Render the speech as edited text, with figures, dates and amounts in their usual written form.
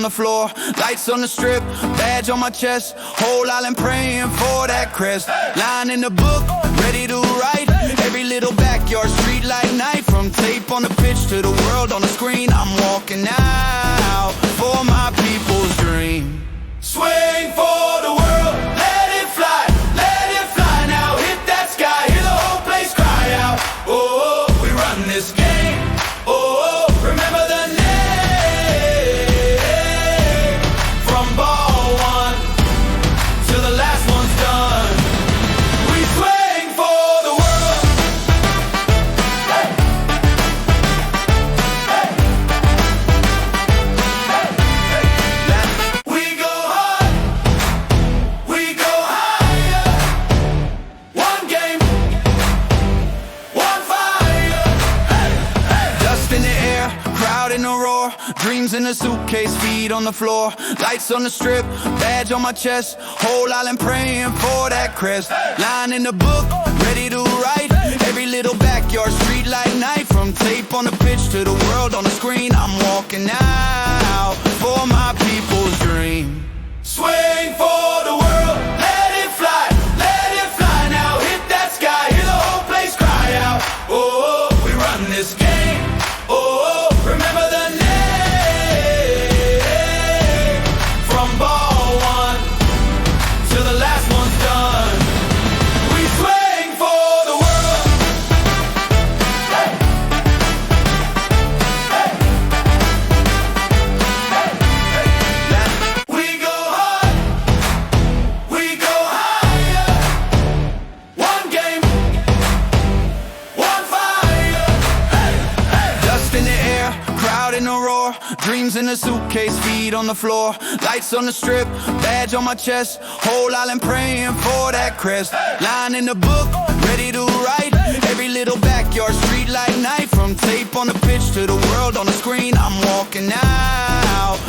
on the floor, lights on the strip, badge on my chest, whole island praying for that crest. Line in the book, ready to write, every little backyard street like night. From tape on the pitch to the world on the screen, I'm walking out for my people's dream. Swing for the world, let it fly now. Hit that sky, hear the whole place cry out. Oh, we run this game. Oh, remember the name. From ball one till the last one's done, we swing for the world. Hey. Hey. Hey. Hey. We go hard, we go higher. One game, one fire. Hey. Hey. Dust in the air, crowd in the roar, dreams in a suitcase, feet on the floor, lights on the strip, badge on my chest, whole island praying for that crest. Line in the book, ready to write, every little backyard street like night. From tape on the pitch to the world on the screen, I'm walking out for my people's dream. Swing for the world, let it fly now. Hit that sky, hear the whole place cry out. Oh, we run this game. Oh, remember the name. From ball one till the last one's done, we swing for the world. Hey. Hey. Hey. Hey. We go hard, we go higher. One game, one fire. Hey. Hey. Dust in the air, crowd in the roar, dreams in a suitcase, feet on the floor, lights on the strip, badge on my chest, whole island praying for that crest. Line in the book, ready to write, every little backyard street like night. From tape on the pitch to the world on the screen, I'm walking out